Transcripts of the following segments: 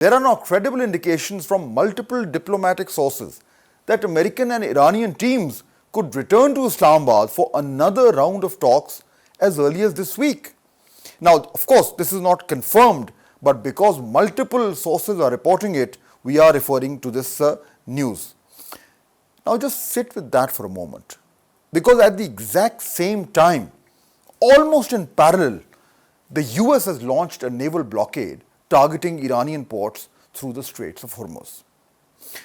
There are now credible indications from multiple diplomatic sources that American and Iranian teams could return to Islamabad for another round of talks as early as this week. Now, of course, this is not confirmed, but because multiple sources are reporting it, we are referring to this news. Now, just sit with that for a moment, because at the exact same time, almost in parallel, the US has launched a naval blockade targeting Iranian ports through the Straits of Hormuz.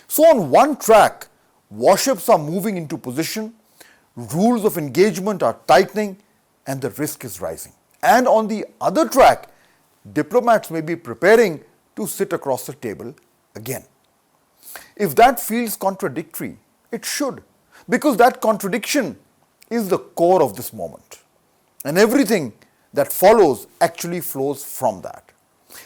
So on one track, warships are moving into position, rules of engagement are tightening, and the risk is rising. And on the other track, diplomats may be preparing to sit across the table again. If that feels contradictory, it should, because that contradiction is the core of this moment. And everything that follows actually flows from that.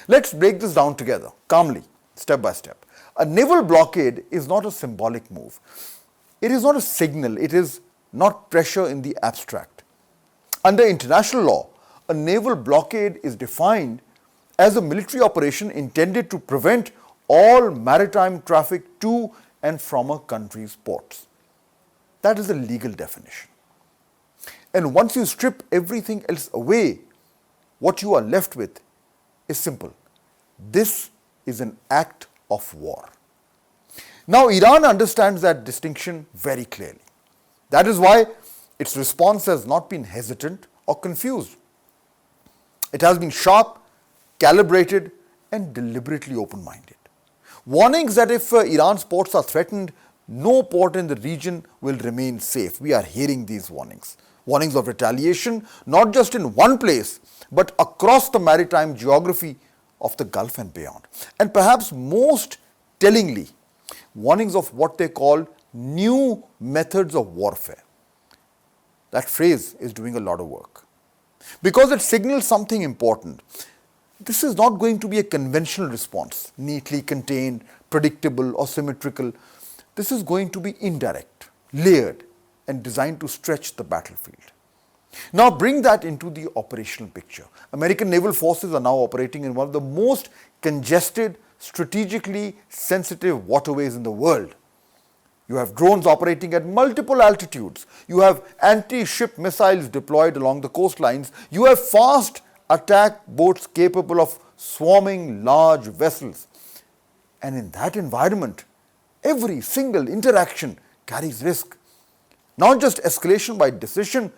Let's break this down together, calmly, step by step. A naval blockade is not a symbolic move. It is not a signal. It is not pressure in the abstract. Under international law, a naval blockade is defined as a military operation intended to prevent all maritime traffic to and from a country's ports. That is the legal definition. And once you strip everything else away, what you are left with is simple. This is an act of war. Now, Iran understands that distinction very clearly. That is why its response has not been hesitant or confused. It has been sharp, calibrated, and deliberately open-minded. Warnings that if Iran's ports are threatened, no port in the region will remain safe. We are hearing these warnings. Warnings of retaliation, not just in one place, but across the maritime geography of the Gulf and beyond. And perhaps most tellingly, warnings of what they call new methods of warfare. That phrase is doing a lot of work, because it signals something important. This is not going to be a conventional response, neatly contained, predictable, or symmetrical. This is going to be indirect, layered, and designed to stretch the battlefield. Now bring that into the operational picture. American naval forces are now operating in one of the most congested, strategically sensitive waterways in the world. You have drones operating at multiple altitudes. You have anti-ship missiles deployed along the coastlines. You have fast attack boats capable of swarming large vessels. And in that environment, every single interaction carries risk. Not just escalation by decision,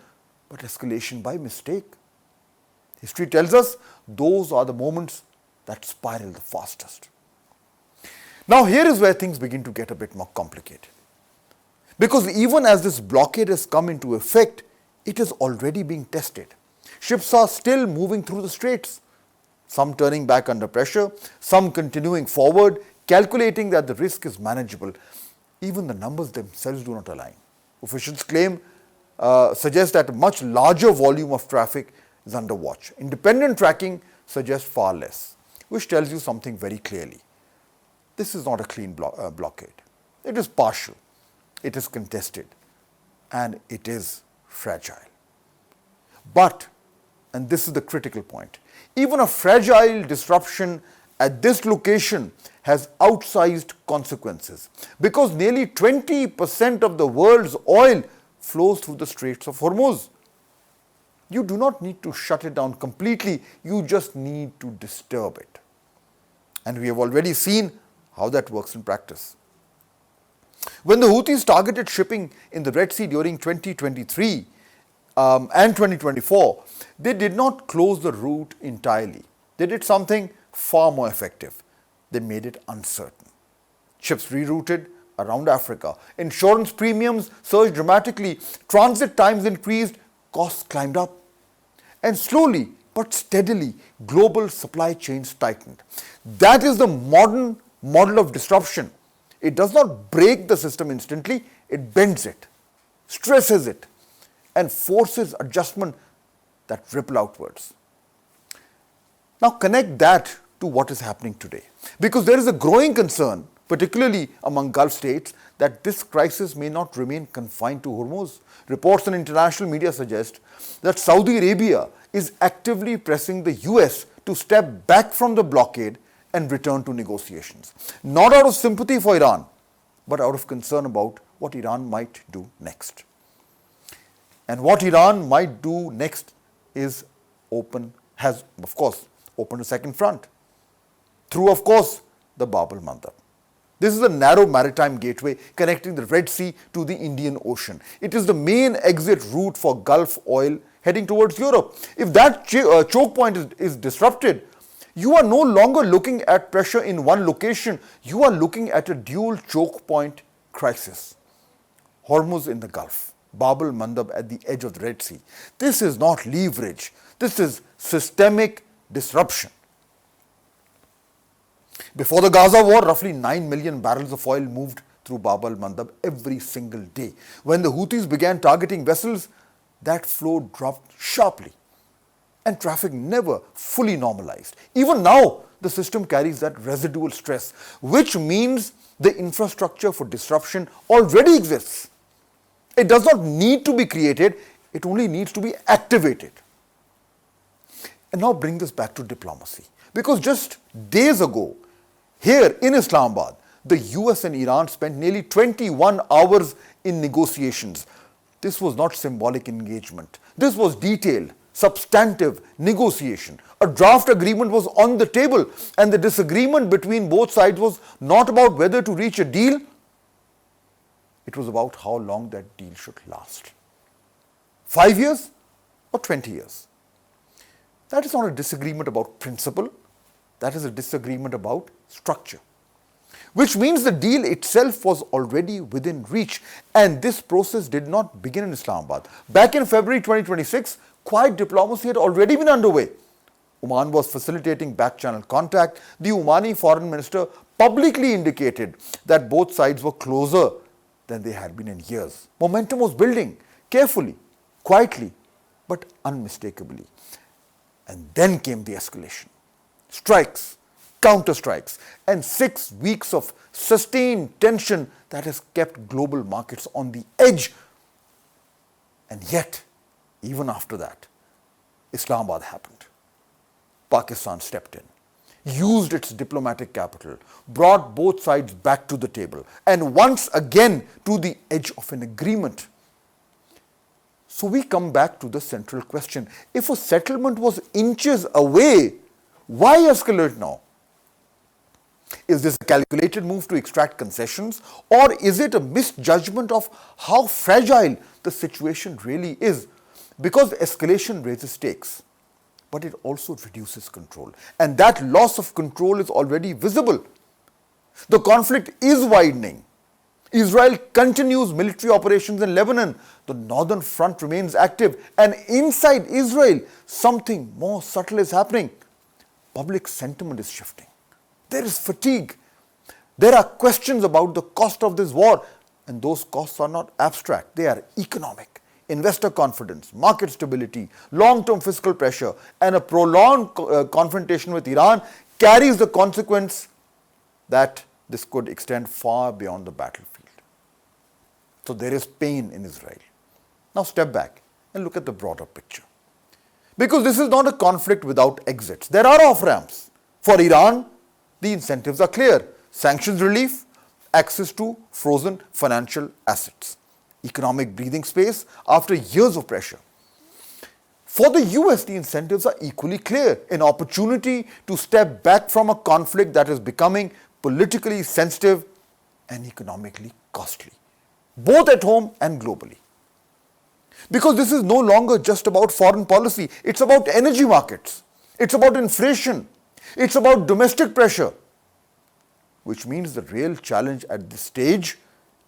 but escalation by mistake. History tells us those are the moments that spiral the fastest. Now here is where things begin to get a bit more complicated. Because even as this blockade has come into effect, it is already being tested. Ships are still moving through the straits, some turning back under pressure, some continuing forward, calculating that the risk is manageable. Even the numbers themselves do not align. Officials claim suggest that a much larger volume of traffic is under watch. Independent tracking suggests far less, which tells you something very clearly. This is not a clean blockade. It is partial, it is contested, and it is fragile. But, and this is the critical point, even a fragile disruption at this location has outsized consequences, because nearly 20% of the world's oil flows through the Straits of Hormuz. You do not need to shut it down completely, you just need to disturb it. And we have already seen how that works in practice. When the Houthis targeted shipping in the Red Sea during 2023 and 2024, they did not close the route entirely. They did something far more effective. They made it uncertain. Ships rerouted around Africa. Insurance premiums surged dramatically. Transit times increased. Costs climbed up. And slowly but steadily, global supply chains tightened. That is the modern model of disruption. It does not break the system instantly. It bends it, stresses it, and forces adjustment that ripple outwards. Now connect that to what is happening today, because there is a growing concern, particularly among Gulf states, that this crisis may not remain confined to Hormuz. Reports in international media suggest that Saudi Arabia is actively pressing the US to step back from the blockade and return to negotiations. Not out of sympathy for Iran, but out of concern about what Iran might do next. And what Iran might do next is has of course opened a second front through, of course, the Bab el-Mandab. This is a narrow maritime gateway connecting the Red Sea to the Indian Ocean. It is the main exit route for Gulf oil heading towards Europe. If that choke point is disrupted, you are no longer looking at pressure in one location, you are looking at a dual choke point crisis. Hormuz in the Gulf, Bab el-Mandab at the edge of the Red Sea. This is not leverage, this is systemic disruption. Before the Gaza war, roughly 9 million barrels of oil moved through Bab el-Mandab every single day. When the Houthis began targeting vessels, that flow dropped sharply and traffic never fully normalized. Even now, the system carries that residual stress, which means the infrastructure for disruption already exists. It does not need to be created, it only needs to be activated. And now bring this back to diplomacy. Because just days ago, here in Islamabad, the US and Iran spent nearly 21 hours in negotiations. This was not symbolic engagement. This was detailed, substantive negotiation. A draft agreement was on the table, and the disagreement between both sides was not about whether to reach a deal. It was about how long that deal should last. 5 years or 20 years. That is not a disagreement about principle. That is a disagreement about structure. Which means the deal itself was already within reach, and this process did not begin in Islamabad. Back in February 2026, quiet diplomacy had already been underway. Oman was facilitating back-channel contact. The Omani foreign minister publicly indicated that both sides were closer than they had been in years. Momentum was building, carefully, quietly, but unmistakably. And then came the escalation. Strikes, counter-strikes, and 6 weeks of sustained tension that has kept global markets on the edge. And yet, even after that, Islamabad happened. Pakistan stepped in, used its diplomatic capital, brought both sides back to the table, and once again to the edge of an agreement. So we come back to the central question. If a settlement was inches away, why escalate now? Is this a calculated move to extract concessions, or is it a misjudgment of how fragile the situation really is? Because escalation raises stakes, but it also reduces control. And that loss of control is already visible. The conflict is widening. Israel continues military operations in Lebanon. The northern front remains active. And inside Israel, something more subtle is happening. Public sentiment is shifting. There is fatigue. There are questions about the cost of this war. And those costs are not abstract. They are economic. Investor confidence, market stability, long-term fiscal pressure, and a prolonged confrontation with Iran carries the consequence that this could extend far beyond the battlefield. So there is pain in Israel. Now step back and look at the broader picture. Because this is not a conflict without exits. There are off-ramps. For Iran, the incentives are clear. Sanctions relief, access to frozen financial assets, economic breathing space after years of pressure. For the US, the incentives are equally clear. An opportunity to step back from a conflict that is becoming politically sensitive and economically costly, both at home and globally. Because this is no longer just about foreign policy, it's about energy markets, it's about inflation, it's about domestic pressure, which means the real challenge at this stage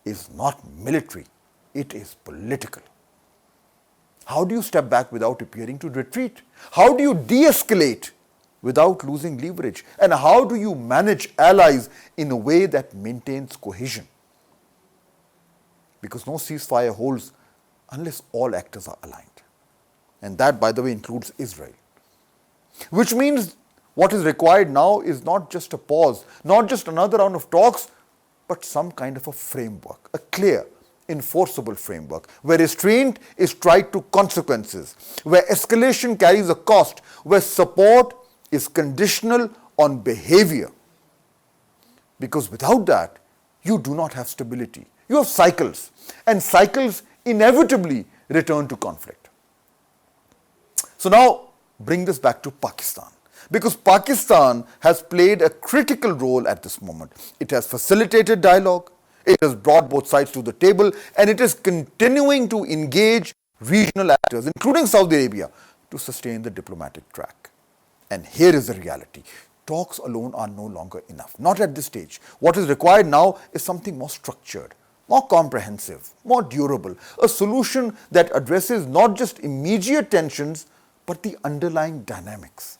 is not military, it is political. How do you step back without appearing to retreat? How do you de-escalate without losing leverage? And how do you manage allies in a way that maintains cohesion? Because no ceasefire holds unless all actors are aligned. And that, by the way, includes Israel. Which means what is required now is not just a pause, not just another round of talks, but some kind of a framework, a clear, enforceable framework, where restraint is tied to consequences, where escalation carries a cost, where support is conditional on behavior. Because without that, you do not have stability. You have cycles, and cycles inevitably return to conflict. So now bring this back to Pakistan, because Pakistan has played a critical role at this moment. It has facilitated dialogue, it has brought both sides to the table, and it is continuing to engage regional actors, including Saudi Arabia, to sustain the diplomatic track. And here is the reality. Talks alone are no longer enough, not at this stage. What is required now is something more structured, more comprehensive, more durable, a solution that addresses not just immediate tensions, but the underlying dynamics.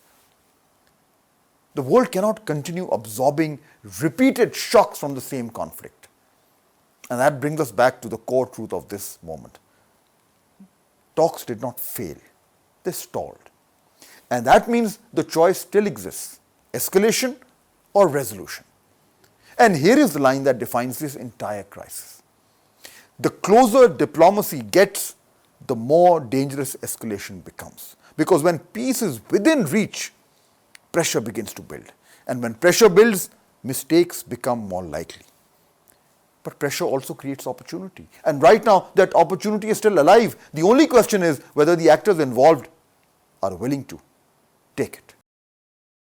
The world cannot continue absorbing repeated shocks from the same conflict. And that brings us back to the core truth of this moment. Talks did not fail, they stalled. And that means the choice still exists: escalation or resolution. And here is the line that defines this entire crisis. The closer diplomacy gets, the more dangerous escalation becomes. Because when peace is within reach, pressure begins to build. And when pressure builds, mistakes become more likely. But pressure also creates opportunity. And right now, that opportunity is still alive. The only question is whether the actors involved are willing to take it.